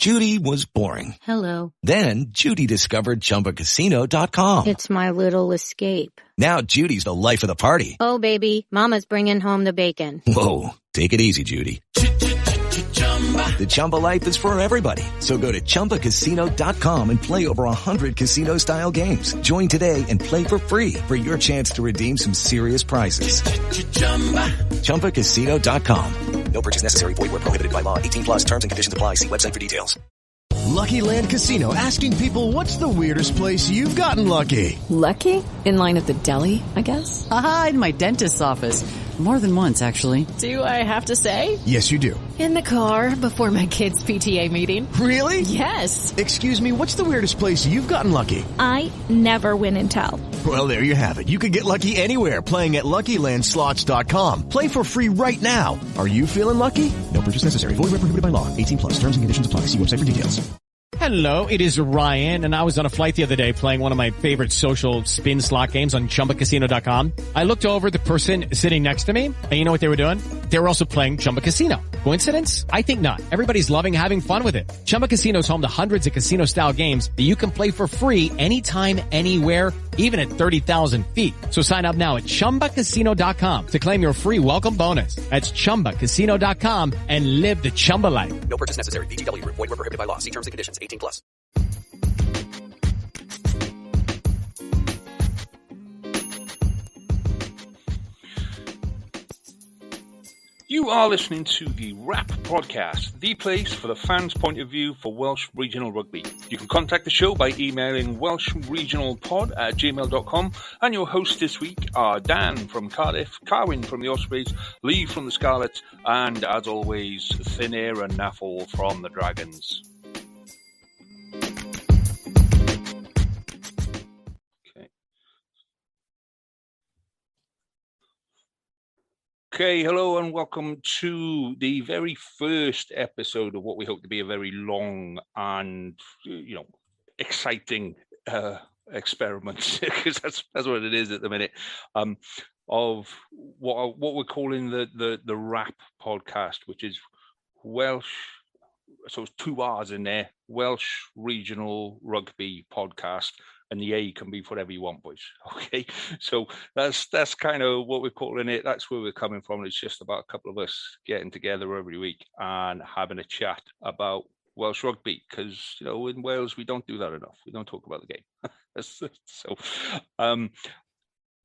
Judy was boring. Hello. Then Judy discovered ChumbaCasino.com. It's my little escape. Now Judy's the life of the party. Oh, baby, mama's bringing home the bacon. Whoa, take it easy, Judy. The Chumba life is for everybody. So go to ChumbaCasino.com and play over 100 casino-style games. Join today and play for free for your chance to redeem some serious prizes. ChumbaCasino.com. No purchase necessary. Void where prohibited by law. 18 plus terms and conditions apply. See website for details. Lucky Land Casino, asking people, what's the weirdest place you've gotten lucky? Lucky? In line at the deli, I guess? Aha, in my dentist's office. More than once, actually. Do I have to say? Yes, you do. In the car before my kids' PTA meeting. Really? Yes. Excuse me, what's the weirdest place you've gotten lucky? I never win and tell. Well, there you have it. You can get lucky anywhere, playing at LuckyLandSlots.com. Play for free right now. Are you feeling lucky? No purchase necessary. Void where prohibited by law. 18 plus. Terms and conditions apply. See website for details. Hello, it is Ryan, and I was on a flight the other day playing one of my favorite social spin slot games on ChumbaCasino.com. I looked over at the person sitting next to me, and you know what they were doing? They were also playing Chumba Casino. Coincidence? I think not. Everybody's loving having fun with it. Chumba Casino is home to hundreds of casino-style games that you can play for free anytime, anywhere, even at 30,000 feet. So sign up now at ChumbaCasino.com to claim your free welcome bonus. That's ChumbaCasino.com and live the Chumba life. No purchase necessary. VGW. Void where prohibited by law. See terms and conditions. 18 plus. You are listening to the Wrap Podcast, the place for the fans' point of view for Welsh Regional Rugby. You can contact the show by emailing welshregionalpod@gmail.com, and your hosts this week are Dan from Cardiff, Carwyn from the Ospreys, Lee from the Scarlets, and as always, Thin-Air and Naffle from the Dragons. Okay, hello and welcome to the very first episode of what we hope to be a very long and, exciting experiment, because that's what it is at the minute, of what we're calling the Wrap Podcast, which is Welsh, so it's 2 R's in there, Welsh Regional Rugby Podcast. And the A can be whatever you want, boys. Okay, so that's kind of what we're calling it. That's where we're coming from. It's just about a couple of us getting together every week and having a chat about Welsh rugby, because in Wales we don't do that enough. We don't talk about the game. So,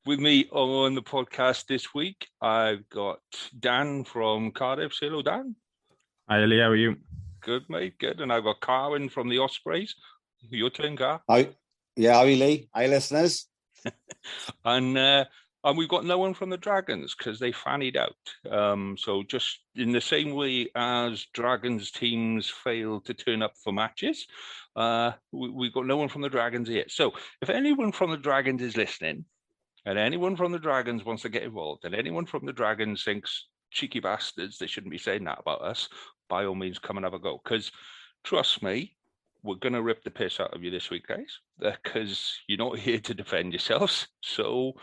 with me on the podcast this week, I've got Dan from Cardiff. Say hello, Dan. Hi, Lee. How are you? Good, mate. Good. And I've got Carwyn from the Ospreys. Your turn, Car. Hi. Yeah, how are you, Lee? Hi, listeners. And we've got no one from the Dragons because they fannied out. So just in the same way as Dragons teams fail to turn up for matches, we've got no one from the Dragons here. So if anyone from the Dragons is listening, and anyone from the Dragons wants to get involved, and anyone from the Dragons thinks, cheeky bastards, they shouldn't be saying that about us, by all means, come and have a go. Because trust me, we're going to rip the piss out of you this week, guys, because you're not here to defend yourselves. So,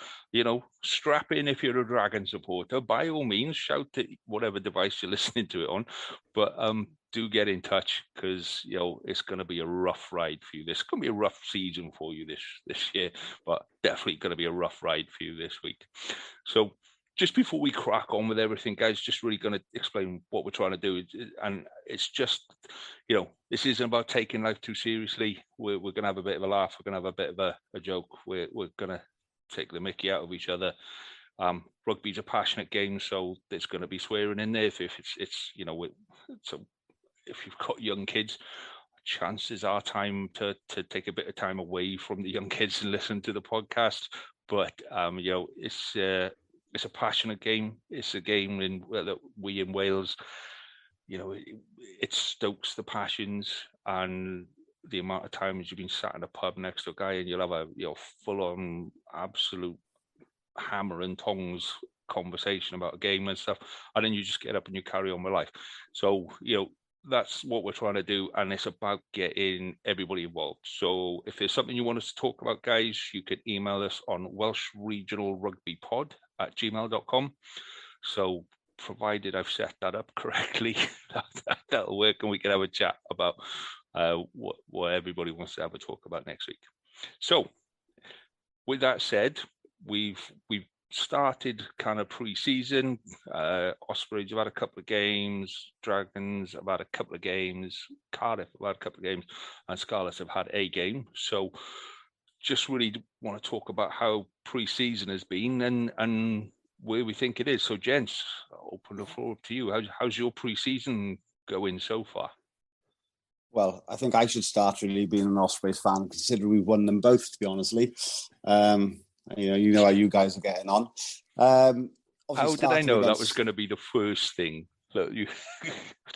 strap in if you're a Dragon supporter. By all means, shout at whatever device you're listening to it on. But do get in touch, because, it's going to be a rough ride for you. This is going to be a rough season for you this year, but definitely going to be a rough ride for you this week. So, just before we crack on with everything, guys, just really going to explain what we're trying to do. And it's just, this isn't about taking life too seriously. We're going to have a bit of a laugh. We're going to have a bit of a joke. We're going to take the mickey out of each other. Rugby's a passionate game, so there's going to be swearing in there. If it's so if you've got young kids, chances are time to take a bit of time away from the young kids and listen to the podcast. But, it's a passionate game. It's a game that we in Wales, it stokes the passions, and the amount of times you've been sat in a pub next to a guy and you'll have a full-on absolute hammer and tongs conversation about a game and stuff, and then you just get up and you carry on with life. So, that's what we're trying to do, and it's about getting everybody involved. So if there's something you want us to talk about, guys, you can email us on welshregionalrugbypod@gmail.com. So provided I've set that up correctly, that'll work, and we can have a chat about what everybody wants to have a talk about next week. So, with that said, we've started kind of pre-season. Ospreys have had a couple of games, Dragons have had a couple of games, Cardiff have had a couple of games, and Scarlets have had a game. So just really want to talk about how pre-season has been and where we think it is. So gents, I'll open the floor to you. How's your pre-season going so far? Well, I think I should start really being an Ospreys fan, considering we've won them both, to be honestly. You know how you guys are getting on. How did I know that was going to be the first thing that you?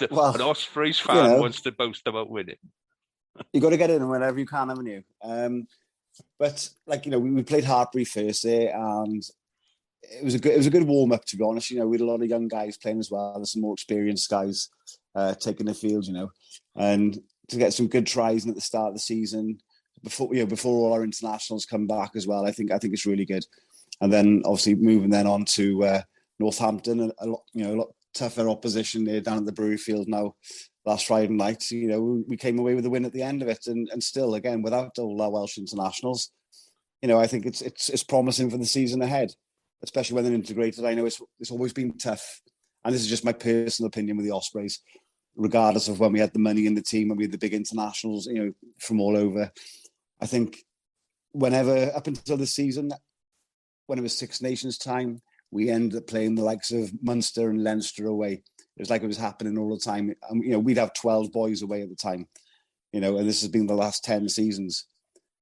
An Ospreys fan wants to boast about winning. You got to get in whenever you can, haven't you? But we played Hartbury first there, and it was a good warm up, to be honest. We had a lot of young guys playing as well. There's some more experienced guys taking the field, and to get some good tries in at the start of the season. Before all our internationals come back as well, I think it's really good. And then obviously moving then on to Northampton, a lot tougher opposition there down at the Brewery Field now. Last Friday night, we came away with a win at the end of it, and still again without all our Welsh internationals, I think it's promising for the season ahead, especially when they're integrated. I know it's always been tough, and this is just my personal opinion with the Ospreys. Regardless of when we had the money in the team, when we had the big internationals, from all over. I think up until this season, when it was Six Nations time, we ended up playing the likes of Munster and Leinster away. It was like it was happening all the time. And, we'd have 12 boys away at the time, and this has been the last 10 seasons.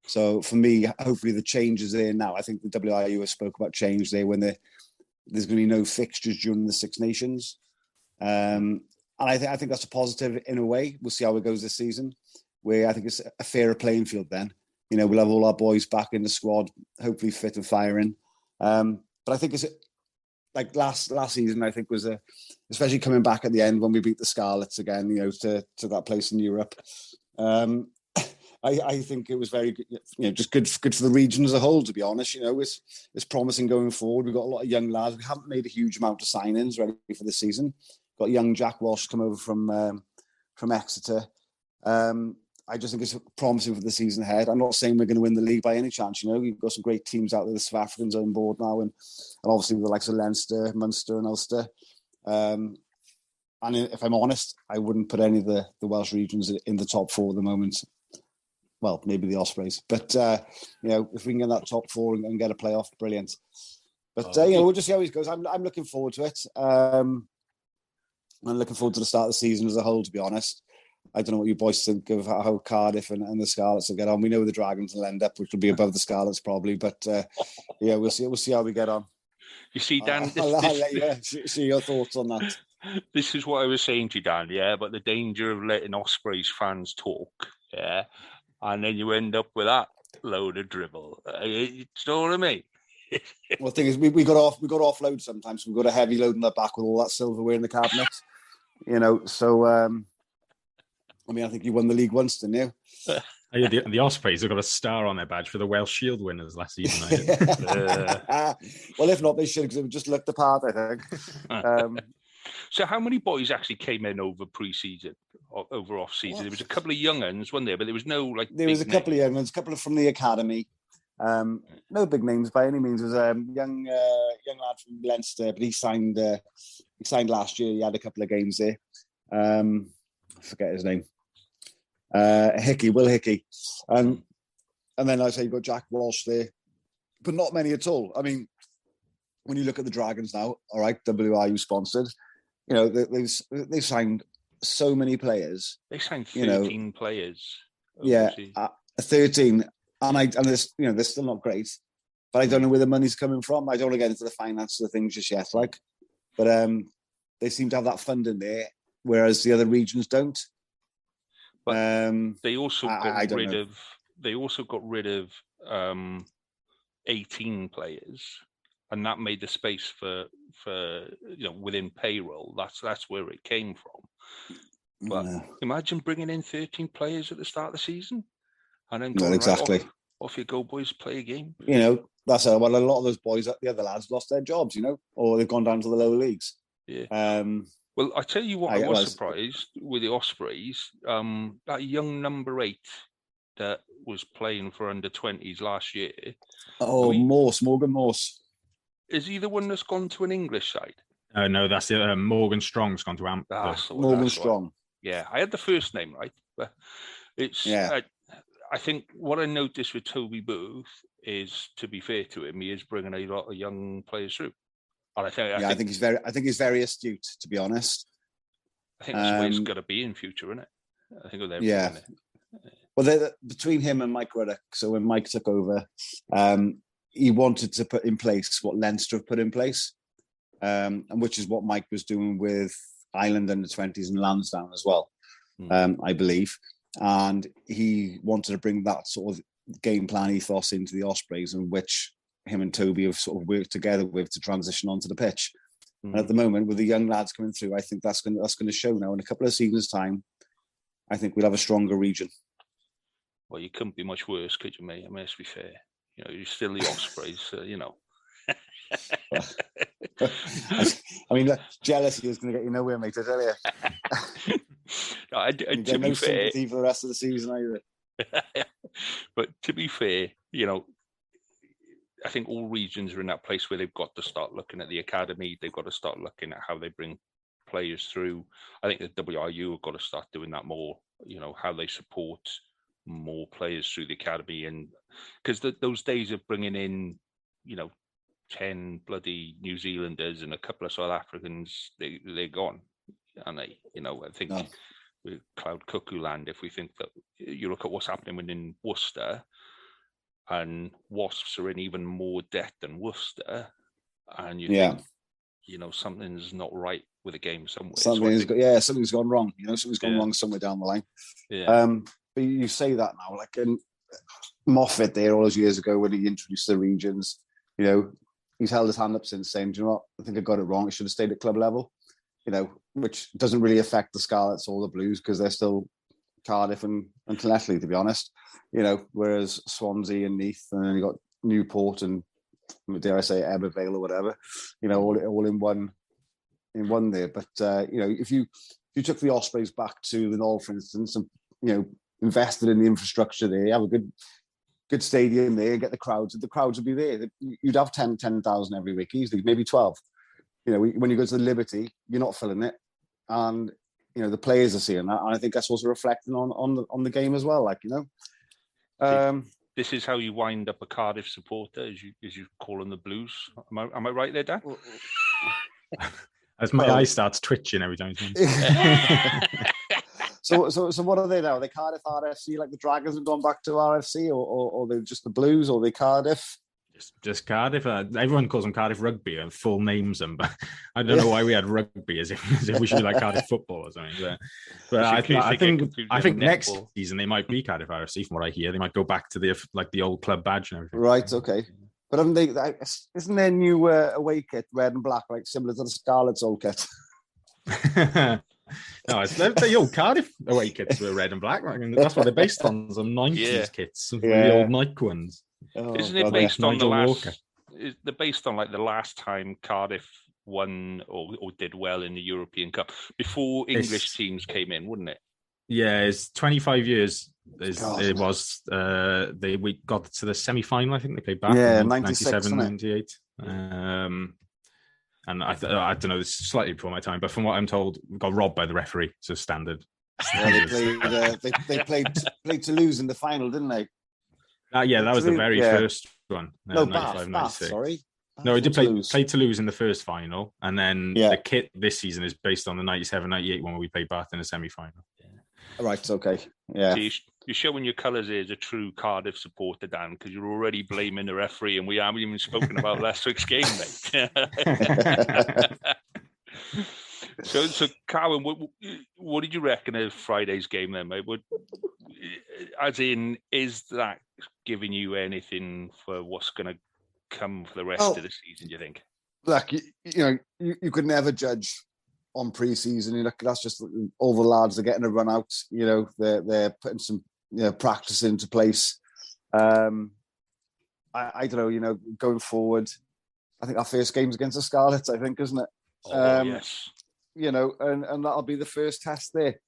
So for me, hopefully the change is there now. I think the WIU has spoke about change there when there's going to be no fixtures during the Six Nations. And I think that's a positive in a way. We'll see how it goes this season, where I think it's a fairer playing field then. We'll have all our boys back in the squad, hopefully fit and firing. But I think it's like last season, I think was especially coming back at the end when we beat the Scarlets again, to that place in Europe. I think it was very good, just good for the region as a whole, to be honest. It's promising going forward. We've got a lot of young lads. We haven't made a huge amount of signings ready for the season. Got young Jack Welsh come over from Exeter. I just think it's promising for the season ahead. I'm not saying we're going to win the league by any chance. We've got some great teams out there. The South Africans are on board now, and obviously the likes of Leinster, Munster, and Ulster. And if I'm honest, I wouldn't put any of the Welsh regions in the top four at the moment. Well, maybe the Ospreys, but if we can get that top four and get a playoff, brilliant. But we'll just see how it goes. I'm looking forward to it. I'm looking forward to the start of the season as a whole, to be honest. I don't know what you boys think of how Cardiff and the Scarlets will get on. We know the Dragons will end up, which will be above the Scarlets probably. But we'll see how we get on. You see, Dan, I'll let you see your thoughts on that. This is what I was saying to you, Dan. Yeah, but the danger of letting Ospreys fans talk. Yeah, and then you end up with that load of dribble. You know what I mean? Well, the thing is, we got offload sometimes. We've got a heavy load in the back with all that silverware in the cabinet. So. I think you won the league once, didn't you? The Ospreys have got a star on their badge for the Welsh Shield winners last season. Well, if not, they should, because it just looked the part, I think. So how many boys actually came in over pre-season, over off-season? There was a couple of young uns, wasn't there? But there was no There was a couple of young ones, a couple from the academy. No big names by any means. There was a young lad from Leinster, but he signed last year. He had a couple of games there. I forget his name. Will Hickey. And then, like I say, you've got Jack Walsh there, but not many at all. I mean, when you look at the Dragons now, all right, WIU sponsored, they've signed so many players. They signed 13 players. Yeah, 13. And they're still not great, but I don't know where the money's coming from. I don't want to get into the finances of things just yet, but they seem to have that funding there, whereas the other regions don't. But they also got rid of 18 players, and that made the space for within payroll. That's where it came from. But imagine bringing in 13 players at the start of the season, and then going exactly off you go, boys, play a game. That's well, a lot of those boys, the other lads, lost their jobs, or they've gone down to the lower leagues. Yeah. Well, I tell you what, I was surprised with the Ospreys. That young number 8 that was playing for under-20s last year. Oh, Morgan Morse. Is he the one that's gone to an English side? No, that's it. Morgan Strong's gone to Amp. Morgan Strong. Yeah, I had the first name right, but it's. Yeah. I think what I noticed with Toby Booth is, to be fair to him, he is bringing a lot of young players through. And I think he's very astute, to be honest. I think that's the way it's got to be in future, isn't it? I think with everything. Yeah. Well, between him and Mike Ruddock, so when Mike took over, he wanted to put in place what Leinster have put in place, and which is what Mike was doing with Ireland under-20s and Lansdowne as well, I believe. And he wanted to bring that sort of game plan ethos into the Ospreys, in which him and Toby have sort of worked together with to transition onto the pitch. And at the moment, with the young lads coming through, I think that's going to show now. In a couple of seasons' time, I think we'll have a stronger region. Well, you couldn't be much worse, could you, mate? I mean, let's be fair. You know, you're still the Ospreys, you know. I mean, look, jealousy is going to get you nowhere, mate, I tell you. To be fair, sympathy for the rest of the season either. But to be fair, you know, I think all regions are in that place where they've got to start looking at the academy. They've got to start looking at how they bring players through. I think the WRU have got to start doing that more. You know, how they support more players through the academy, and because those days of bringing in, you know, 10 bloody New Zealanders and a couple of South Africans, they're gone. And they, you know, I think with Cloud Cuckoo Land, if we think that you look at what's happening within Worcester, and Wasps are in even more debt than Worcester, and you think, you know, something's not right with the game somewhere. Something's gone wrong. You know, something's gone wrong somewhere down the line. Yeah. But you say that now, like in Moffat there all those years ago when he introduced the regions, you know, he's held his hand up since saying, do you know what, I think I got it wrong. It should have stayed at club level, you know, which doesn't really affect the Scarlets or the Blues because they're still Cardiff and Llanelli, to be honest, you know, whereas Swansea and Neath, and then you got Newport and, dare I say, Ebervale or whatever, you know, all in one there. But, you know, if you took the Ospreys back to the Knoll, for instance, and, you know, invested in the infrastructure there, you have a good stadium there, get the crowds would be there. You'd have 10,000 every week easily, maybe 12. You know, when you go to the Liberty, you're not filling it, and you know the players are seeing that, and I think that's also reflecting on the game as well. Like, you know, this is how you wind up a Cardiff supporter, as you call them the Blues. Am I right there, Dan? As my eye starts twitching every time. So what are they now? Are they Cardiff RFC, like the Dragons have gone back to RFC, or they're just the Blues, or they Cardiff? Just Cardiff. Everyone calls them Cardiff Rugby and full names them, but I don't know why we had rugby as if we should be like Cardiff football or something. But I think next season they might be Cardiff RFC. From what I hear, they might go back to the old club badge and everything. Right. Okay. But isn't their new away kit red and black, like similar to the Scarlets' old kit? No, it's the old Cardiff away kits were red and black. I mean, that's what they're based on, some 90s kits, some really old Nike ones. Isn't it based on the last? They're based on like the last time Cardiff won or did well in the European Cup before English teams came in, wouldn't it? Yeah, it's 25 years. It was. We got to the semi-final. I think they played back. Yeah, in 97, 98. And I don't know, this is slightly before my time, but from what I'm told, we got robbed by the referee. So standard. Yeah, they played Toulouse in the final, didn't they? That was the very first one. No, Bath, sorry. No, he did play Toulouse in the first final, and then the kit this season is based on the 97-98 one where we played Bath in the semi-final. Right, okay. Yeah. So you're showing your colours here as a true Cardiff supporter, Dan, because you're already blaming the referee, and we haven't even spoken about last week's game, mate. So Carwyn, what did you reckon of Friday's game then, mate? As in, is that giving you anything for what's going to come for the rest of the season, do you think? Look, you could never judge on pre-season. You look, that's just all the lads are getting a run out. You know, they're putting some practice into place. I don't know. You know, going forward, I think our first game's against the Scarlets. I think, isn't it? Yes. You know, and that'll be the first test there.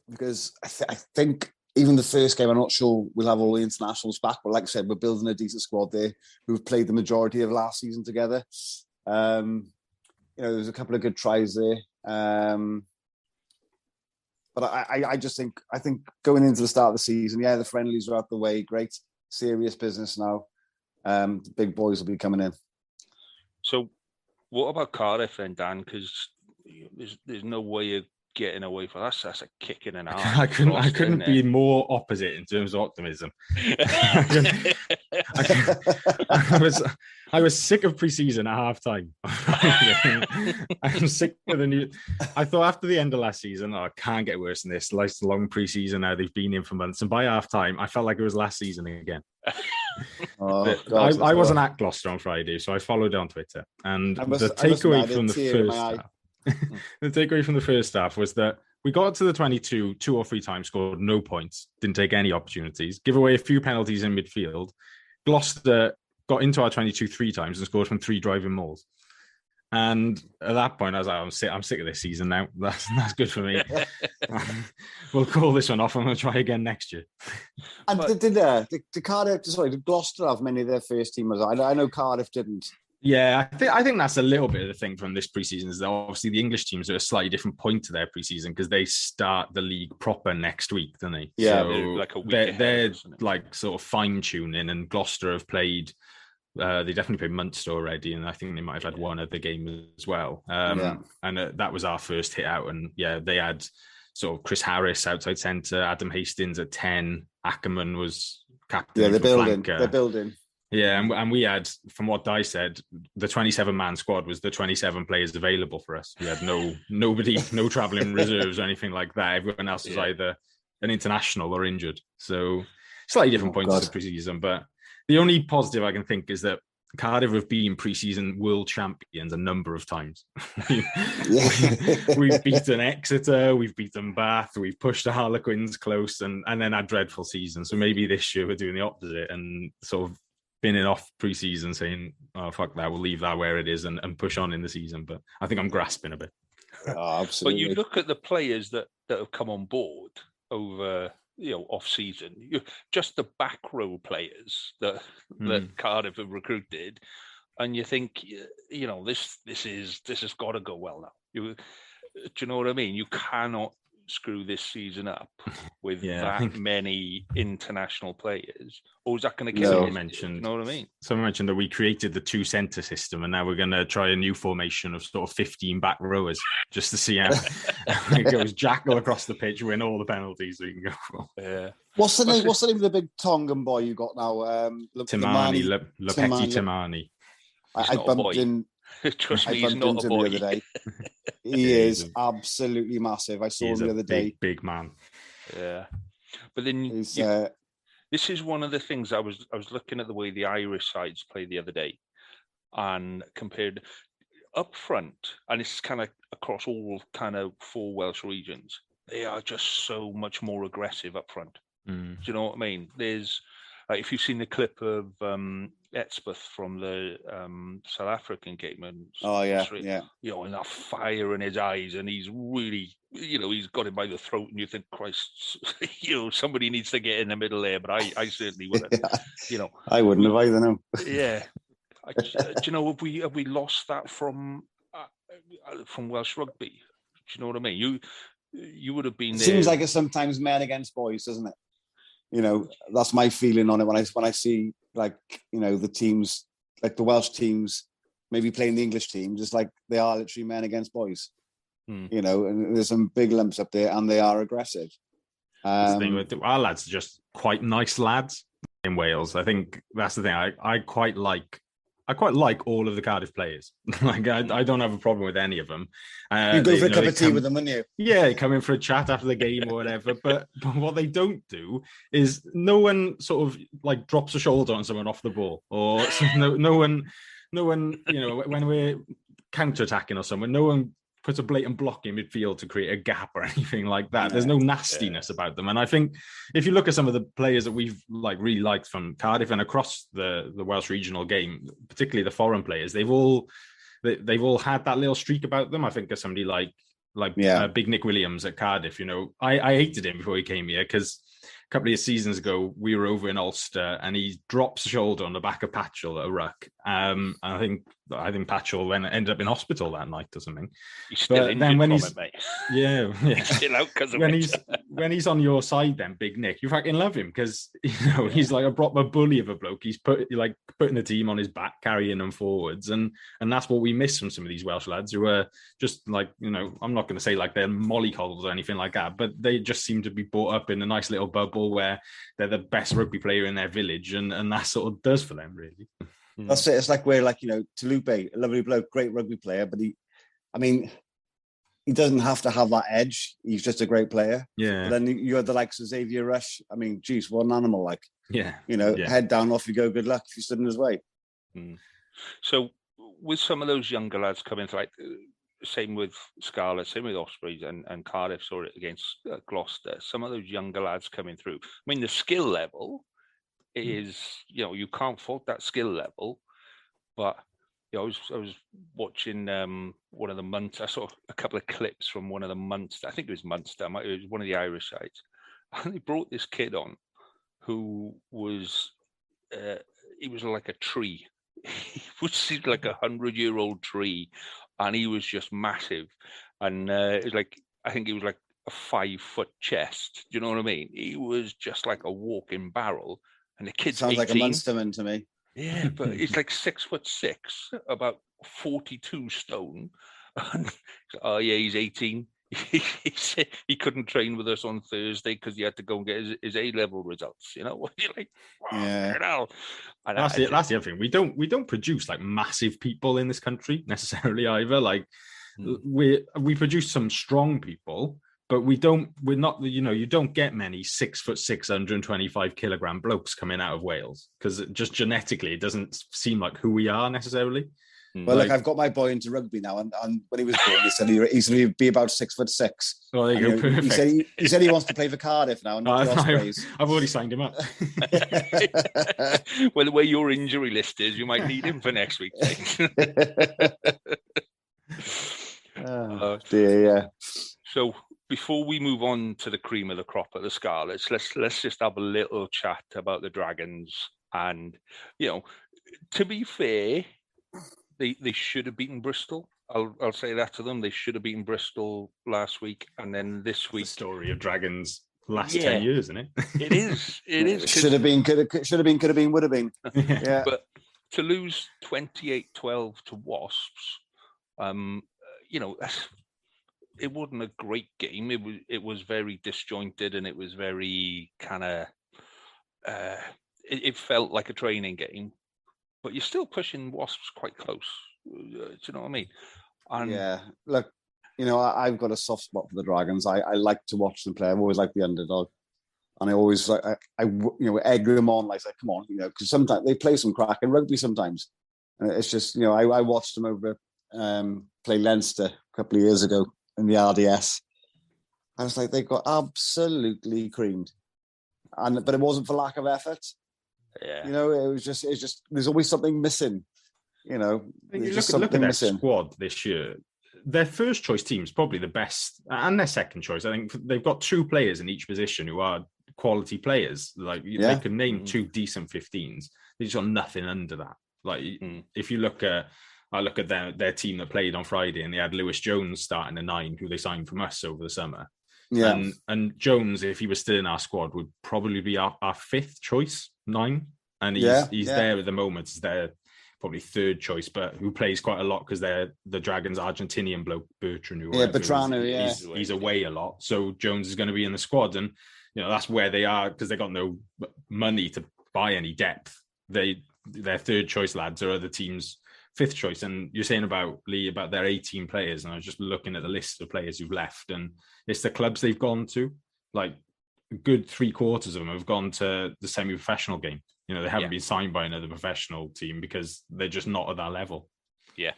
Because I think even the first game, I'm not sure we'll have all the internationals back, but like I said, we're building a decent squad there who've played the majority of last season together. You know, there's a couple of good tries there. But I just think going into the start of the season, yeah, the friendlies are out the way, great, serious business now. The big boys will be coming in. So what about Cardiff then, Dan? Because there's no way of getting away from that. That's a kick in an arse. I couldn't be more opposite in terms of optimism. I was sick of preseason at halftime. I'm sick of the new. I thought after the end of last season, I can't get worse than this. Life's a long preseason now. They've been in for months, and by halftime, I felt like it was last season again. I wasn't at Gloucester on Friday, so I followed on Twitter, and the takeaway from the first half. The takeaway from the first half was that we got to the 22 2 or 3 times, scored no points, didn't take any opportunities, give away a few penalties in midfield. Gloucester got into our 22 3 times and scored from 3 driving mauls. And at that point, I was like, I'm sick of this season now. That's good for me. We'll call this one off. I'm going to try again next year. And did Cardiff? Sorry, did Gloucester have many of their first teamers? I know Cardiff didn't. Yeah, I think that's a little bit of the thing from this preseason is that obviously the English teams are at a slightly different point to their preseason because they start the league proper next week, don't they? Yeah, so like a week they're like sort of fine tuning, and Gloucester have played. They definitely played Munster already, and I think they might have had one other game as well. And that was our first hit out, and yeah, they had sort of Chris Harris outside centre, Adam Hastings at 10, Ackerman was captain. Yeah, they're building. Yeah, and we had, from what Di said, the 27-man squad was the 27 players available for us. We had no travelling reserves or anything like that. Everyone else was either an international or injured. So slightly different points to the preseason. But the only positive I can think is that Cardiff have been preseason world champions a number of times. We've beaten Exeter, we've beaten Bath, we've pushed the Harlequins close, and then had dreadful season. So maybe this year we're doing the opposite and sort of spinning off pre-season saying, oh, fuck that, we'll leave that where it is and push on in the season. But I think I'm grasping a bit. Oh, absolutely. But you look at the players that have come on board over, off season, just the back row players that Cardiff have recruited, and you think, this has got to go well now. Do you know what I mean? You cannot screw this season up with that many international players, or is that going to kill Someone it? mentioned, you know what I mean? Someone mentioned that we created the 2 centre system, and now we're going to try a new formation of sort of 15 back rowers just to see how it goes. Jackal across the pitch, win all the penalties we can go for. Yeah. What's the name of the big Tongan boy you got now? Timani, Lepeti Timani. I bumped in. Trust me, he's not a boy. The other day. He is absolutely massive. I saw him the other day. Big man. Yeah, but then this is one of the things I was looking at the way the Irish sides played the other day, and compared up front, and it's kind of across all kind of 4 Welsh regions. They are just so much more aggressive up front. Do you know what I mean? There's if you've seen the clip of Etzbeth from the South African game, and and that fire in his eyes, and he's really, he's got him by the throat, and you think, Christ, somebody needs to get in the middle there. But I certainly wouldn't. I wouldn't have either. No. Yeah. Do you know, have we lost that from Welsh rugby? Do you know what I mean? You would have been. Seems like it's sometimes men against boys, doesn't it? That's my feeling on it when I see the teams, like the Welsh teams, maybe playing the English teams. It's like they are literally men against boys. And there's some big lumps up there, and they are aggressive. The thing with our lads are just quite nice lads in Wales. I think that's the thing. I quite like all of the Cardiff players. I don't have a problem with any of them. You go for a cup of tea with them, wouldn't you? Yeah, come in for a chat after the game or whatever. But what they don't do is no one sort of drops a shoulder on someone off the ball, or no one, when we're counter-attacking or someone, no one puts a blatant block in midfield to create a gap or anything like that. There's no nastiness about them. And I think if you look at some of the players that we've really liked from Cardiff and across the Welsh regional game, particularly the foreign players, they've all they've all had that little streak about them. I think of somebody like Big Nick Williams at Cardiff. I hated him before he came here because a couple of seasons ago we were over in Ulster and he drops the shoulder on the back of Patchell at a ruck. I think Patchell ended up in hospital that night or something. He's still injured from it, mate. Yeah. He's still out because of it. When he's on your side, then Big Nick, you fucking love him because he's like a proper bully of a bloke. He's putting the team on his back, carrying them forwards, and that's what we miss from some of these Welsh lads who are just like, I'm not going to say like they're mollycoddles or anything like that, but they just seem to be brought up in a nice little bubble where they're the best rugby player in their village, and that sort of does for them, really. That's it. It's like we're like, Talupe, a lovely bloke, great rugby player, but he doesn't have to have that edge. He's just a great player. Yeah. But then you had the likes of Xavier Rush. I mean, geez, what an animal! Like, yeah. Head down, off you go. Good luck if you stood in his way. So, with some of those younger lads coming through, like, same with Scarlet, same with Ospreys and Cardiff saw it against Gloucester. Some of those younger lads coming through. I mean, the skill level is, you can't fault that skill level, but I was watching one of the Munster. I saw a couple of clips from one of the Munster. I think it was Munster. It was one of the Irish sides, and they brought this kid on who was he was like a tree. He was like 100-year-old tree, and he was just massive. And it was like, I think he was like a 5-foot chest. Do you know what I mean? He was just like a walking barrel. And the kid sounds 18. Like a Munsterman to me. Yeah, but he's like 6'6", about 42 stone. And, he's 18. He said he couldn't train with us on Thursday because he had to go and get his A-level results. You're like, wow, yeah. That's the other thing. We don't produce like massive people in this country necessarily either. Like we produce some strong people, but we're not, you don't get many 6'6", 125-kilogram blokes coming out of Wales because just genetically it doesn't seem like who we are necessarily. Well, look, I've got my boy into rugby now, and when he was born, he said he's going to be about 6'6". Oh, there you go. Perfect. He said he wants to play for Cardiff now. And I've already signed him up. Well, the way your injury list is, you might need him for next week. Oh dear, yeah. So before we move on to the cream of the crop at the Scarlets, let's just have a little chat about the Dragons. And to be fair, they should have beaten Bristol. I'll say that to them. They should have beaten Bristol last week, and then this week. The story of Dragons last 10 years, isn't it? It is. It is. Should have been, could have been, would have been. Yeah. But to lose 28-12 to Wasps, it wasn't a great game. It was very disjointed, and it was very kind of. It felt like a training game. But you're still pushing Wasps quite close. Do you know what I mean? Yeah. Look, I've got a soft spot for the Dragons. I like to watch them play. I've always liked the underdog, and I always I egg them on. Like, come on, because sometimes they play some cracking rugby. Sometimes it's just I watched them over play Leinster a couple of years ago in the RDS. I was like, they got absolutely creamed, but it wasn't for lack of effort. Yeah, it was just there's always something missing. You look at their squad this year. Their first choice team is probably the best, and their second choice. I think they've got 2 players in each position who are quality players. Like they can name 2 decent 15s. They just got nothing under that. Like if you look at, I look at their team that played on Friday, and they had Lewis Jones starting at 9, who they signed from us over the summer. Yeah, and Jones, if he was still in our squad, would probably be our 5th choice 9, and he's there at the moment as their probably 3rd choice, but who plays quite a lot because they're the Dragons' Argentinian bloke Bertrand. He's away a lot, so Jones is going to be in the squad, and that's where they are because they got no money to buy any depth. Their 3rd choice lads are other teams' 5th choice. And you're saying about Lee about their 18 players, and I was just looking at the list of players who've left, and it's the clubs they've gone to. Like a good 3/4 of them have gone to the semi-professional game. They haven't been signed by another professional team because they're just not at that level. Yeah.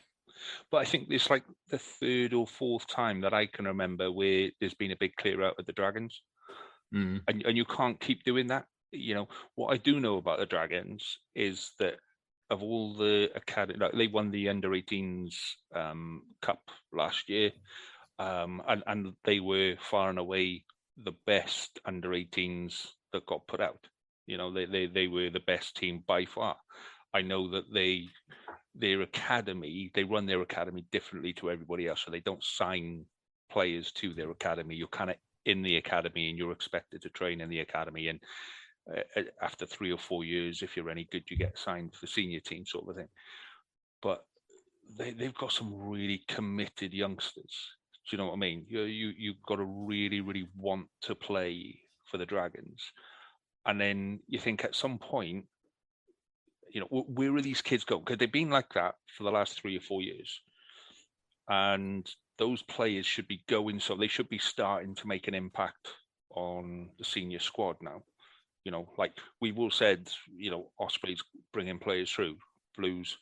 But I think it's like the 3rd or 4th time that I can remember where there's been a big clear out of the Dragons. And you can't keep doing that. What I do know about the Dragons is that of all the academy, like they won the under-18s cup last year, and they were far and away the best under-18s that got put out. You know, they were the best team by far. I know that their academy, they run their academy differently to everybody else, so they don't sign players to their academy. You're kind of in the academy and you're expected to train in the academy, and after 3 or 4 years, if you're any good, you get signed for the senior team, sort of thing. But they've got some really committed youngsters. Do you know what I mean? You've got to really, really want to play for the Dragons. And then you think at some point, you know, where are these kids going? Because they've been like that for the last 3 or 4 years. And those players should be going, so they should be starting to make an impact on the senior squad now. You know, like we've all said, you know, Ospreys bringing players through, Blues,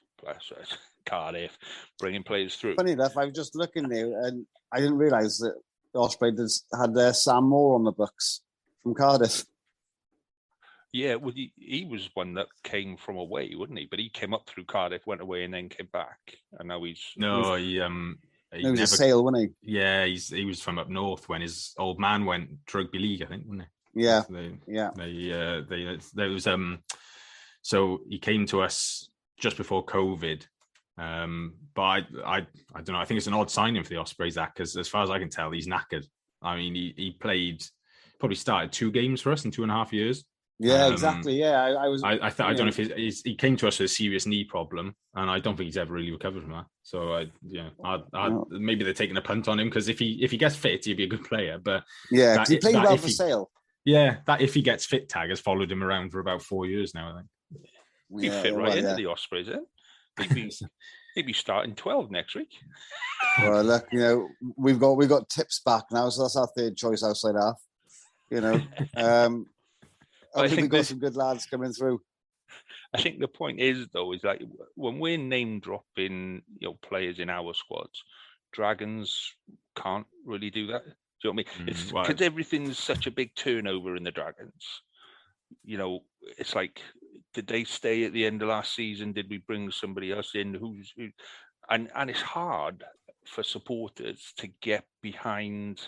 Cardiff, bringing players through. Funny enough, I was just looking there and I didn't realise that the Ospreys had Sam Moore on the books from Cardiff. Yeah, well, he was one that came from away, wasn't he? But he came up through Cardiff, went away, and then came back, and now he's he was a Sale, wasn't he? Yeah, he was from up north when his old man went to rugby league, I think, wasn't he? Yeah, there was so he came to us just before COVID, but I don't know. I think it's an odd signing for the Ospreys, that, because as far as I can tell, he's knackered. I mean, he probably started 2 games for us in 2.5 years. Yeah, exactly. Yeah, I don't know if he came to us with a serious knee problem, and I don't think he's ever really recovered from that. So maybe they're taking a punt on him, because if he gets fit, he'd be a good player. But yeah, because he played well for Sale. Yeah, that if he gets fit tag has followed him around for about 4 years now, I think. He fit right into the Ospreys, then. He'd be starting 12 next week. Well, look, you know, we've got Tips back now, so that's our third choice outside half. You know, I think we've got some good lads coming through. I think the point is, though, is like when we're name dropping, you know, players in our squads, Dragons can't really do that. Do you know what I mean? It's because everything's such a big turnover in the Dragons. You know, it's like, did they stay at the end of last season? Did we bring somebody else in? And it's hard for supporters to get behind,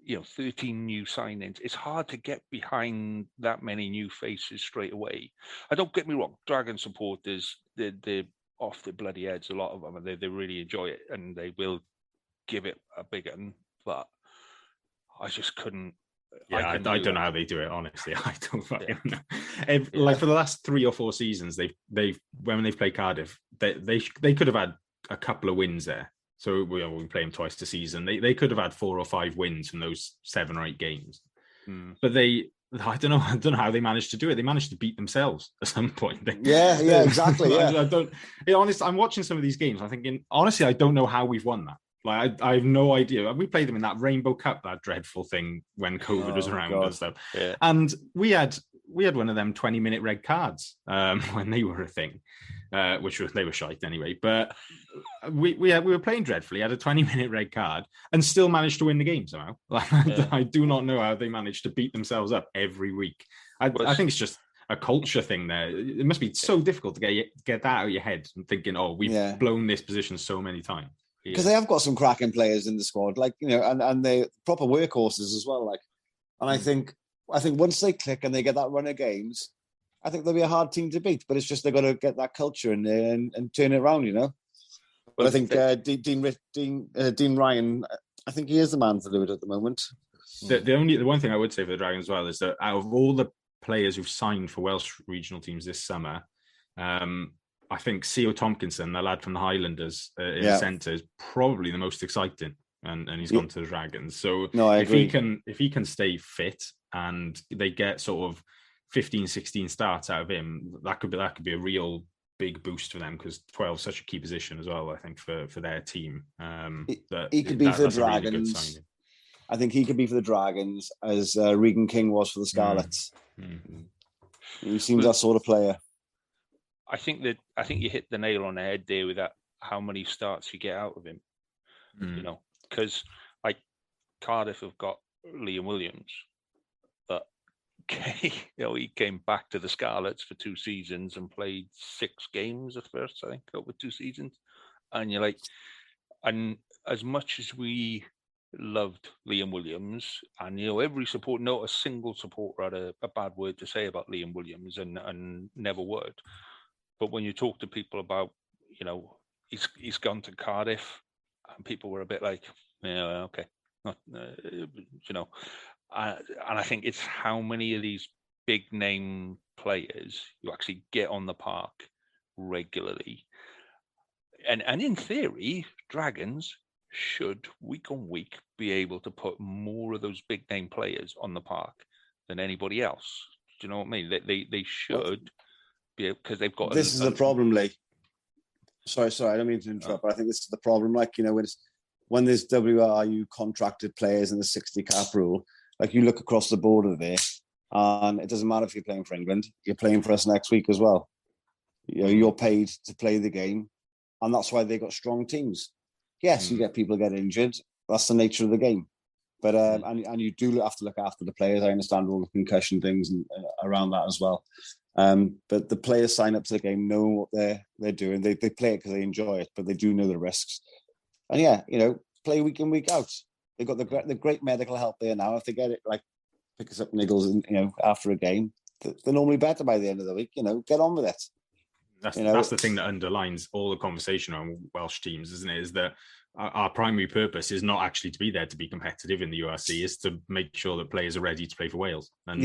you know, 13 new signings. It's hard to get behind that many new faces straight away. I don't get me wrong, Dragon supporters, they're off their bloody heads, a lot of them, and they really enjoy it, and they will give it a big one, but I just couldn't. Yeah, I don't know how they do it, honestly. I don't fucking know. Like for the last 3 or 4 seasons, when they've played Cardiff, they could have had a couple of wins there. So we play them twice a season. They could have had 4 or 5 wins from those 7 or 8 games. But I don't know how they managed to do it. They managed to beat themselves at some point. Yeah, exactly. Yeah. I'm watching some of these games. I'm thinking, honestly, I don't know how we've won that. Like I have no idea. We played them in that Rainbow Cup, that dreadful thing when COVID was around and stuff. Yeah. And we had one of them 20-minute red cards when they were a thing, they were shite anyway. But we were playing dreadfully. Had a 20-minute red card and still managed to win the game somehow. I do not know how they managed to beat themselves up every week. I think it's just a culture thing there. It must be so difficult to get that out of your head and thinking, oh, we've blown this position so many times. Because they have got some cracking players in the squad, like, you know, and they proper workhorses as well. Like, and I think once they click and they get that run of games, I think they'll be a hard team to beat. But it's just they've got to get that culture in there and turn it around, you know. But I think Dean Ryan, I think he is the man to do it at the moment. The one thing I would say for the Dragons as well is that out of all the players who've signed for Welsh regional teams this summer, I think Co Tompkinson, the lad from the Highlanders in the centre, is probably the most exciting, and he's gone to the Dragons. So if he can stay fit and they get sort of 15, 16 starts out of him, that could be a real big boost for them, because 12 is such a key position as well, I think, for their team. He could be for the Dragons. Really, I think he could be for the Dragons as Regan King was for the Scarlets. He seems that sort of player. I think you hit the nail on the head there with that, how many starts you get out of him. You know, because like Cardiff have got Liam Williams, but he came back to the Scarlets for 2 seasons and played 6 games at first, I think, over 2 seasons. And you're like, and as much as we loved Liam Williams, and every support, not a single supporter had a bad word to say about Liam Williams, and never would. But when you talk to people about, he's gone to Cardiff, and people were a bit like, yeah, okay, not, and I think it's how many of these big name players you actually get on the park regularly, and in theory, Dragons should week on week be able to put more of those big name players on the park than anybody else. Do you know what I mean? They should be, because they've got. This is the problem, Lee. Sorry, I don't mean to interrupt, but I think this is the problem. Like, when there's WRU contracted players in the 60 cap rule, like you look across the border there, and it doesn't matter if you're playing for England, you're playing for us next week as well. You're paid to play the game, and that's why they got strong teams. Yes, you get people get injured. That's the nature of the game. But and you do have to look after the players. I understand all the concussion things and around that as well. But the players sign up to the game, knowing what they're doing. They play it because they enjoy it, but they do know the risks. And play week in, week out. They've got the great medical help there now. If they get it, like pick us up niggles, after a game, they're normally better by the end of the week. Get on with it. That's the thing that underlines all the conversation on Welsh teams, isn't it? Is that our primary purpose is not actually to be there to be competitive in the URC, is to make sure that players are ready to play for Wales. And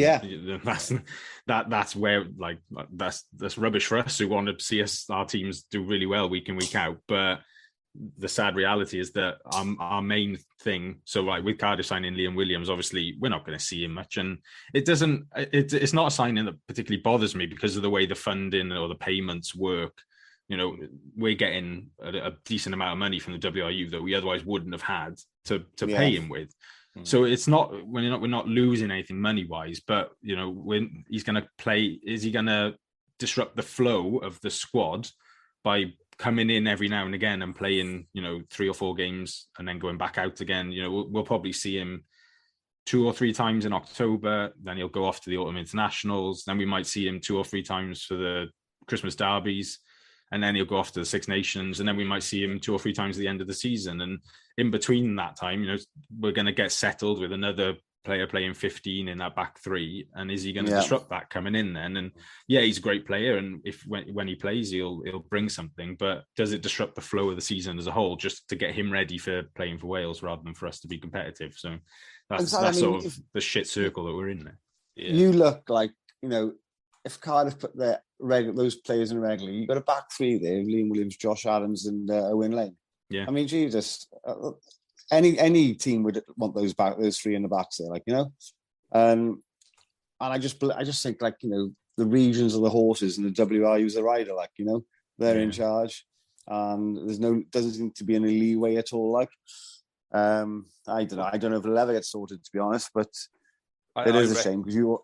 that's where, like, that's rubbish for us who want to see our teams do really well week in, week out. But the sad reality is that our main thing, so like with Cardiff signing Liam Williams, obviously we're not going to see him much, and it's not a signing that particularly bothers me because of the way the funding or the payments work. We're getting a decent amount of money from the WRU that we otherwise wouldn't have had to pay him with. So it's not, we're not losing anything money wise, but when he's going to play, is he going to disrupt the flow of the squad by coming in every now and again and playing 3 or 4 games and then going back out again? We'll probably see him 2 or 3 times in October, then he'll go off to the autumn internationals, then we might see him 2 or 3 times for the Christmas derbies, and then he'll go off to the Six Nations, and then we might see him 2 or 3 times at the end of the season. And in between that time, we're going to get settled with another player playing 15 in that back 3, and is he going to disrupt that coming in then? And he's a great player, and when he plays, he'll bring something, but does it disrupt the flow of the season as a whole, just to get him ready for playing for Wales rather than for us to be competitive? So that's sort of the shit circle that we're in there. You look like, if Cardiff put those players in regularly, you've got a back 3 there: Liam Williams, Josh Adams, and Owen Lane. I mean, Jesus, any team would want those 3 in the backs there, and I just think, like, the regions of the horses and the WRU's the rider, like, they're in charge, and doesn't seem to be any leeway at all. Like, I don't know if it'll ever get sorted, to be honest, but it is a shame because you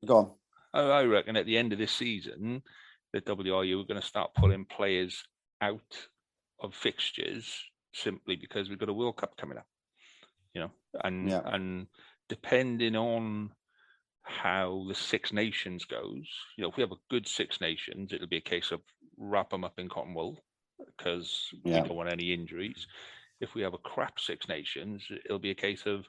go on. I reckon at the end of this season, the WRU are going to start pulling players out of fixtures simply because we've got a World Cup coming up, and depending on how the Six Nations goes, if we have a good Six Nations, it'll be a case of wrap them up in cotton wool because we don't want any injuries. If we have a crap Six Nations, it'll be a case of,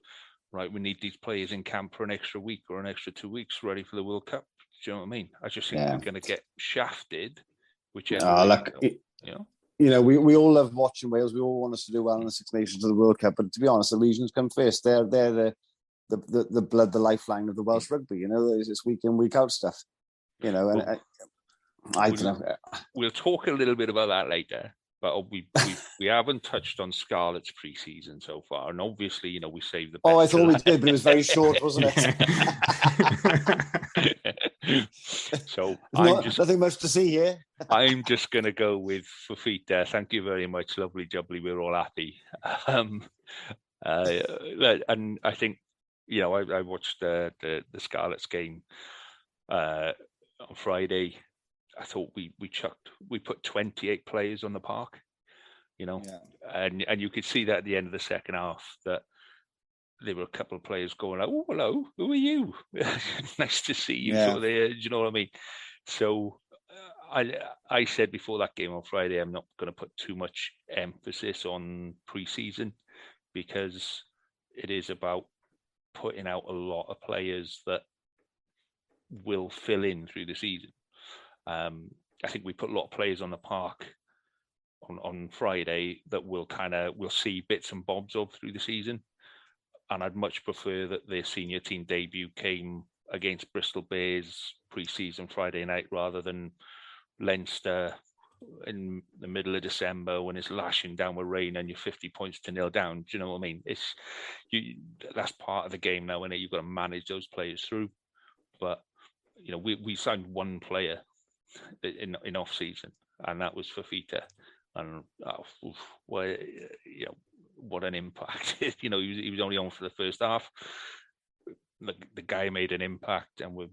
right, we need these players in camp for an extra week or an extra 2 weeks ready for the World Cup. Do you know what I mean? I just think we're going to get shafted, whichever. We all love watching Wales. We all want us to do well in the Six Nations of the World Cup. But to be honest, the regions come first. They're the blood, the lifeline of the Welsh rugby. It's week in, week out stuff. I don't know. We'll talk a little bit about that later. But we haven't touched on Scarlet's pre-season so far, and obviously, we saved the best. Oh, I thought we did, but it was very short, wasn't it? So nothing much to see here. I'm just going to go with Fafita. Thank you very much, lovely jubbly. We're all happy. And I think, I watched the Scarlets game on Friday. I thought we put 28 players on the park, and you could see that at the end of the second half that there were a couple of players going like, "Oh, hello, who are you? Nice to see you." Yeah. Sort of there, do you know what I mean? So I said before that game on Friday, I'm not going to put too much emphasis on pre-season because it is about putting out a lot of players that will fill in through the season. I think we put a lot of players on the park on Friday that we'll see bits and bobs of through the season. And I'd much prefer that their senior team debut came against Bristol Bears pre-season Friday night rather than Leinster in the middle of December when it's lashing down with rain and you're 50 points to 0 down. Do you know what I mean? That's part of the game now, and you've got to manage those players through. But we signed one player in off season, and that was Fafita, and what an impact! He was only on for the first half. The guy made an impact, and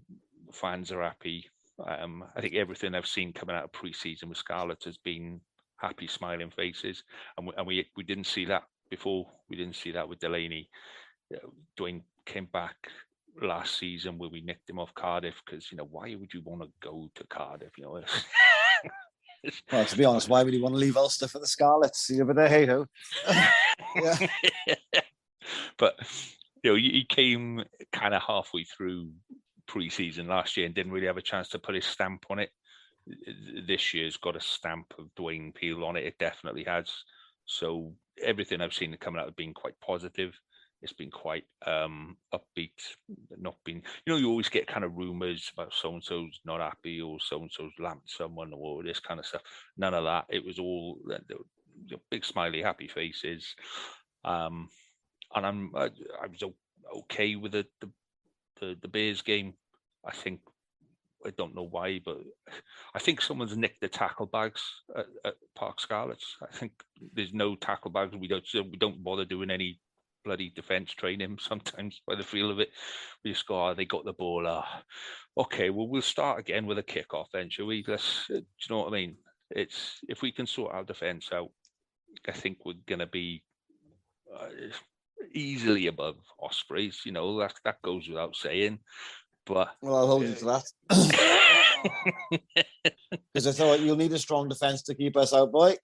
fans are happy. I think everything I've seen coming out of pre-season with Scarlett has been happy, smiling faces, and we didn't see that before. We didn't see that with Delaney. Dwayne came back last season where we nicked him off Cardiff because why would you want to go to Cardiff? Well, to be honest, why would you want to leave Ulster for the Scarlets? But hey ho. Yeah. But he came kind of halfway through pre-season last year and didn't really have a chance to put his stamp on it. This year's got a stamp of Dwayne Peel on it. It definitely has. So everything I've seen coming out has been quite positive. It's been quite upbeat. Not been, you always get kind of rumours about so-and-so's not happy or so-and-so's lamped someone or this kind of stuff. None of that. It was all big smiley happy faces. And I was okay with the Bears game. I don't know why, but I think someone's nicked the tackle bags at Park Scarlets. I think there's no tackle bags. We don't bother doing any bloody defence training sometimes by the feel of it. We just go, they got the ball. Okay, well, we'll start again with a kickoff then, shall we? Do you know what I mean? If we can sort our defence out, I think we're going to be easily above Ospreys. That goes without saying. But I'll hold you to that. Because I thought you'll need a strong defence to keep us out, boy.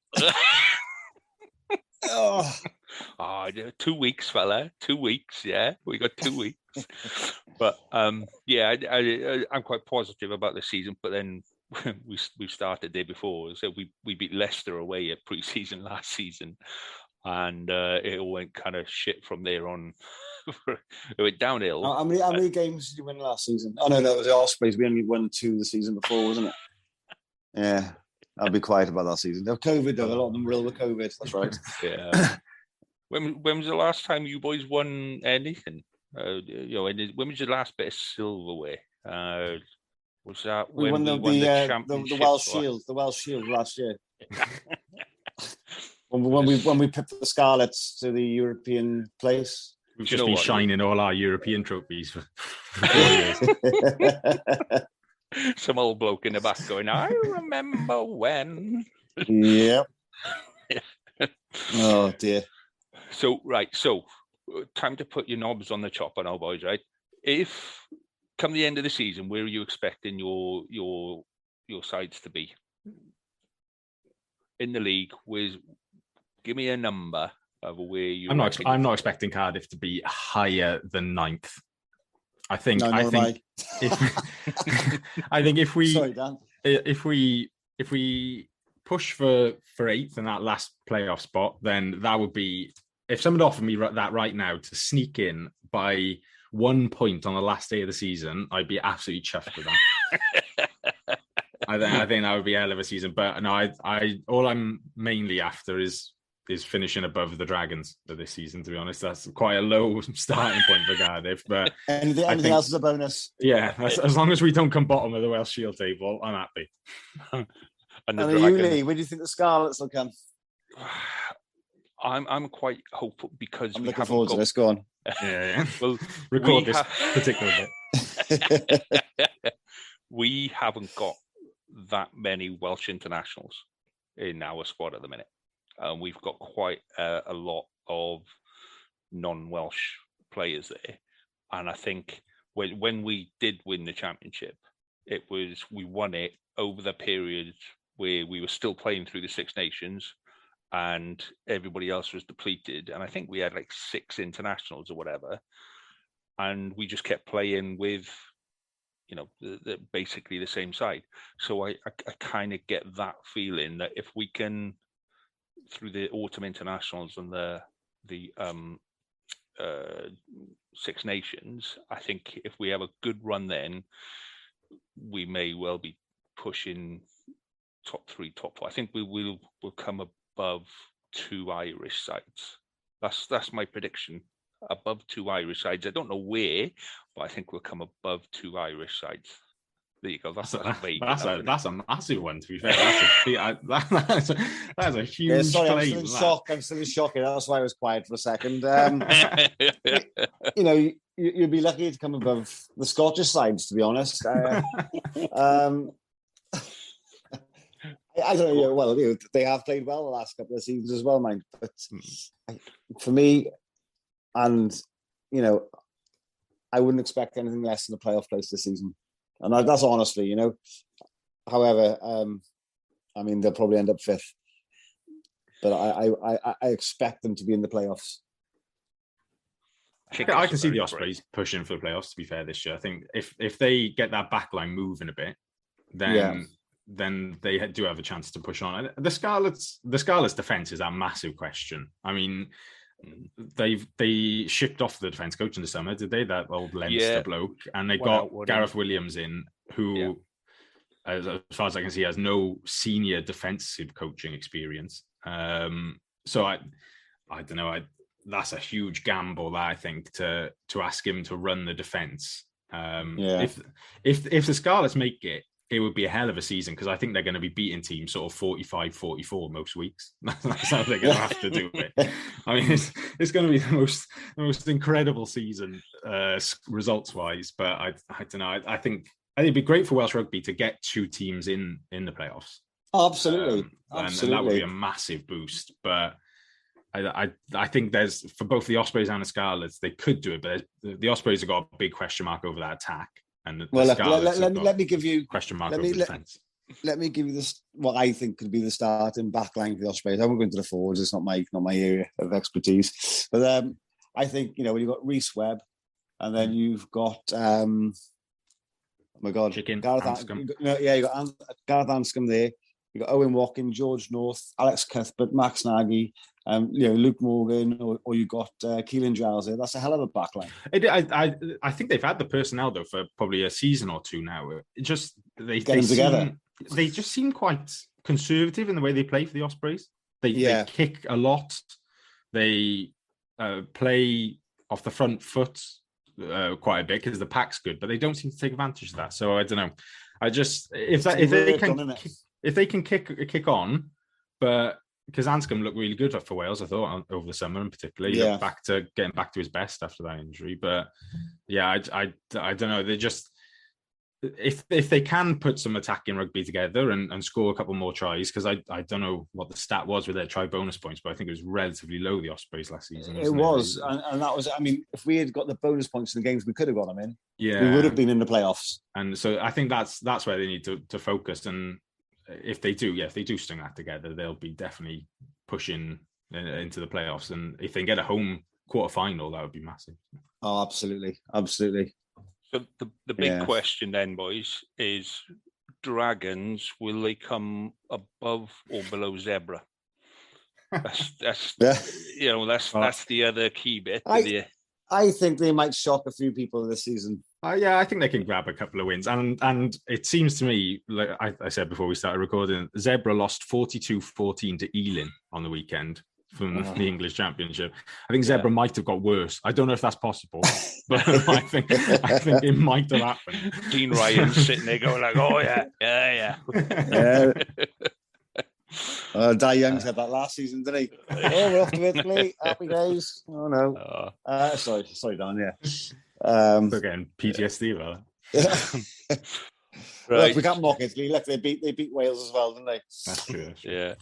2 weeks, fella. 2 weeks, yeah. We got 2 weeks. But I'm quite positive about the season. But then we started the day before, so we beat Leicester away at pre-season last season, and it all went kind of shit from there on. It went downhill. How many games did you win last season? Oh no, that was the Ospreys. We only won 2 the season before, wasn't it? Yeah. I'll be quiet about that season. They're COVID, though. A lot of them real with COVID. That's right. Yeah. When was the last time you boys won anything? When was your last bit of silverware? Was that we won the championship? The Welsh Shield. The Welsh Shield last year. when we picked the Scarlets to the European place. We've just been shining all our European trophies for 4 years. Some old bloke in the back going, I remember when. Yep. Oh, dear. So, time to put your knobs on the chopper now, boys, right? If, come the end of the season, where are you expecting your sides to be? In the league, give me a number of where you... I'm not expecting Cardiff to be higher than 9th. I think if we Sorry, Dan. if we push for 8th in that last playoff spot, then that would be, if someone offered me that right now to sneak in by 1 point on the last day of the season, I'd be absolutely chuffed with that. I think that would be a hell of a season. But no, I all I'm mainly after is finishing above the Dragons for this season, to be honest. That's quite a low starting point for Cardiff. But anything else is a bonus. Yeah, as long as we don't come bottom of the Welsh Shield table, I'm happy. And you, Lee, where do you think the Scarlets will come? I'm quite hopeful because I'm looking forward to this. Go on. Yeah. Well, record this particular bit. We haven't got that many Welsh internationals in our squad at the minute. We've got quite a lot of non-Welsh players there. And I think when we did win the championship, we won it over the period where we were still playing through the Six Nations and everybody else was depleted. And I think we had like 6 internationals or whatever. And we just kept playing with, basically the same side. So I kind of get that feeling that if we can, through the autumn internationals and the Six Nations, I think if we have a good run, then we may well be pushing top 3, top 4. I think we'll come above 2 Irish sides. That's my prediction. Above 2 Irish sides. I don't know where, but I think we'll come above 2 Irish sides. There you go. That's a massive one. To be fair, that's a huge claim. I'm still in shock. That's why I was quiet for a second. You'd be lucky to come above the Scottish sides, to be honest. I don't know. Well, they have played well the last couple of seasons as well, mind. But for me, and I wouldn't expect anything less than a playoff place this season. And that's honestly, However, they'll probably end up 5th, but I expect them to be in the playoffs. I can see the Ospreys pushing for the playoffs. To be fair, this year, I think if they get that backline moving a bit, then they do have a chance to push on. The Scarlets' defense is a massive question. I mean, they shipped off the defense coach in the summer, did they? That old Leinster bloke, and they got Gareth Williams in, who, as far as I can see, has no senior defensive coaching experience. So I don't know. That's a huge gamble, that I think, to ask him to run the defense. If the Scarlets make it, it would be a hell of a season, because I think they're going to be beating teams sort of 45-44 most weeks. That's how they're going to have to do it. I mean, it's going to be the most incredible season results-wise. But I don't know. I think it'd be great for Welsh rugby to get 2 teams in the playoffs. Absolutely. And that would be a massive boost. But I think there's, for both the Ospreys and the Scarlets, they could do it. But the Ospreys have got a big question mark over that attack. And let me give you question mark over defense. Let me give you this, what I think could be the starting backline for the Ospreys. I won't go into the forwards; it's not my area of expertise. But I think you've got Reece Webb, and then you've got oh my God, Gareth Anscombe. You got Gareth Anscombe there. You got Owen Watkins, George North, Alex Cuthbert, Max Nagy, Luke Morgan, or you got Keelan Giles there. That's a hell of a backline. I think they've had the personnel though for probably a season or 2 now. They just seem quite conservative in the way they play for the Ospreys. They kick a lot. They play off the front foot quite a bit because the pack's good, but they don't seem to take advantage of that. So I don't know. If they can kick on, but because Anscombe looked really good for Wales, I thought, over the summer in particular. He looked getting back to his best after that injury. But I don't know. They just, if they can put some attacking rugby together and score a couple more tries, because I don't know what the stat was with their try bonus points, but I think it was relatively low, the Ospreys last season. It was, and that was, if we had got the bonus points in the games, we could have got them in. Yeah, we would have been in the playoffs. And so I think that's where they need to focus. And if they do string that together, they'll be definitely pushing into the playoffs. And if they can get a home quarterfinal, that would be massive. Oh, absolutely. So the big question then, boys, is Dragons, will they come above or below Zebra? That's the other key bit. I think they might shock a few people this season. I think they can grab a couple of wins. And it seems to me, like I said before we started recording, Zebra lost 42-14 to Ealing on the weekend from the English Championship. I think Zebra might have got worse. I don't know if that's possible, but I think it might have happened. Dean Ryan sitting there going like, oh, yeah. Di Young said that last season, didn't he? Oh, we're off to Italy. Happy days. Oh, no. Sorry, Dan, We're getting PTSD about it. Right. Look, we can't mock Italy. Look, they beat Wales as well, didn't they? That's true. Yeah.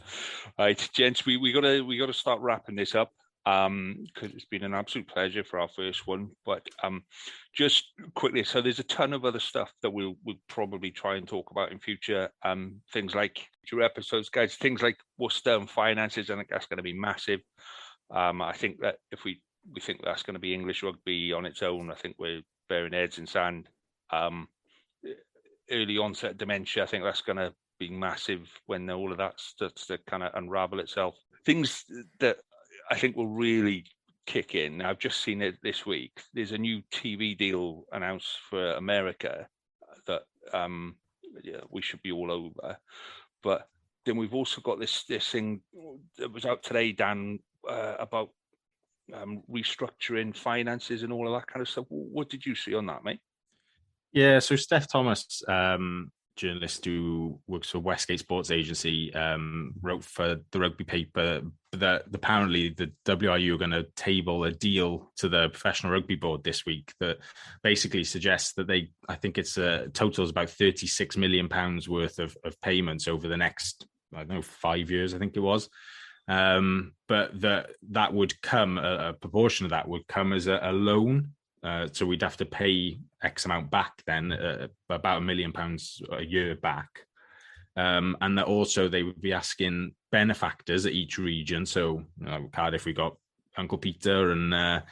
Right, gents, we gotta start wrapping this up. because it's been an absolute pleasure for our first one. But just quickly, so there's a ton of other stuff that we'll probably try and talk about in future. Things like future episodes, guys. Things like Worcester and finances. I think that's going to be massive. I think that if we think that's going to be English rugby on its own, I think we're burying heads in sand. Early onset dementia, I think that's going to be massive when all of that starts to kind of unravel itself. Things that I think will really kick in. I've just seen it this week. There's a new TV deal announced for America that we should be all over. But then we've also got this thing that was out today, Dan, about restructuring finances and all of that kind of stuff. What did you see on that, mate? Yeah, so Steph Thomas, journalist who works for Westgate Sports Agency, wrote for the rugby paper that apparently the WRU are going to table a deal to the Professional Rugby Board this week that basically suggests that I think it's totals about £36 million worth of payments over the next, 5 years, I think it was. But that would come, a proportion of that would come as a loan. So we'd have to pay X amount back then, about £1 million a year back. And that also they would be asking benefactors at each region. So Cardiff, we got Uncle Peter, and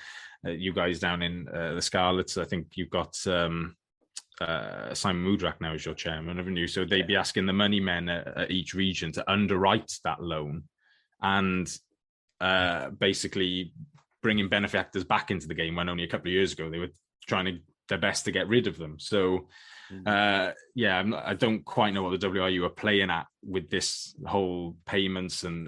you guys down in the Scarlets, I think you've got Simon Mudrak now as your chairman, haven't you? So they'd be asking the money men at each region to underwrite that loan and basically bringing benefactors back into the game when only a couple of years ago they were trying their best to get rid of them. So, I don't quite know what the WRU are playing at with this whole payments and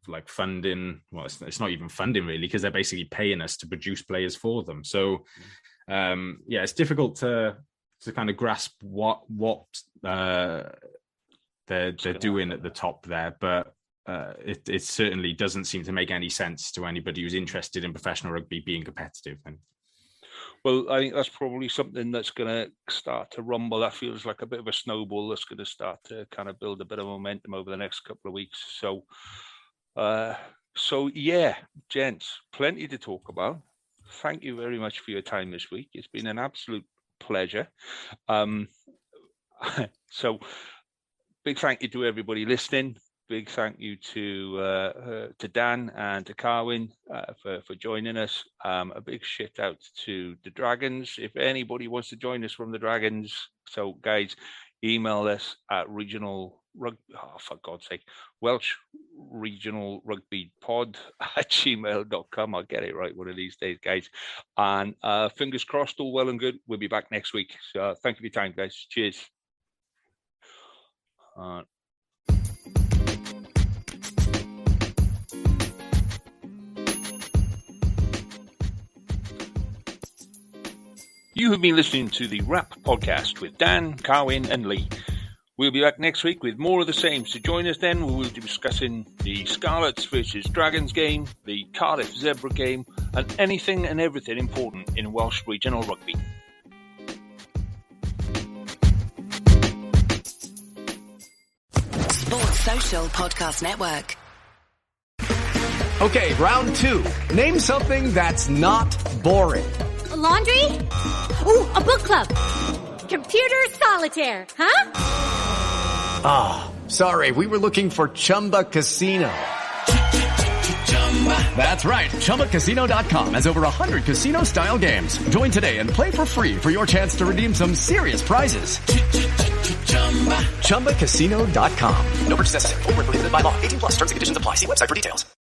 like funding. Well, it's not even funding really, because they're basically paying us to produce players for them. So, it's difficult to kind of grasp what they're doing at the top there, but. It certainly doesn't seem to make any sense to anybody who's interested in professional rugby being competitive. Well, I think that's probably something that's going to start to rumble. That feels like a bit of a snowball that's going to start to kind of build a bit of momentum over the next couple of weeks. So yeah, gents, plenty to talk about. Thank you very much for your time this week. It's been an absolute pleasure. So big thank you to everybody listening. Big thank you to Dan and to Carwyn for joining us. A big shout out to the Dragons. If anybody wants to join us from the Dragons, so guys, email us at Welsh Regional Rugby Pod at gmail.com. I'll get it right one of these days, guys. And fingers crossed, all well and good. We'll be back next week. So thank you for your time, guys. Cheers. You have been listening to the Wrap Podcast with Dan, Carwyn and Lee. We'll be back next week with more of the same, so join us then. We will be discussing the Scarlets versus Dragons game, the Cardiff Zebra game, and anything and everything important in Welsh regional rugby. Sports Social Podcast Network. Okay, round two. Name something that's not boring. A laundry? Ooh, a book club. Computer solitaire, huh? Ah, sorry, we were looking for Chumba Casino. That's right, ChumbaCasino.com has over 100 casino-style games. Join today and play for free for your chance to redeem some serious prizes. ChumbaCasino.com. No purchase necessary. Void where prohibited by law. 18+ terms and conditions apply. See website for details.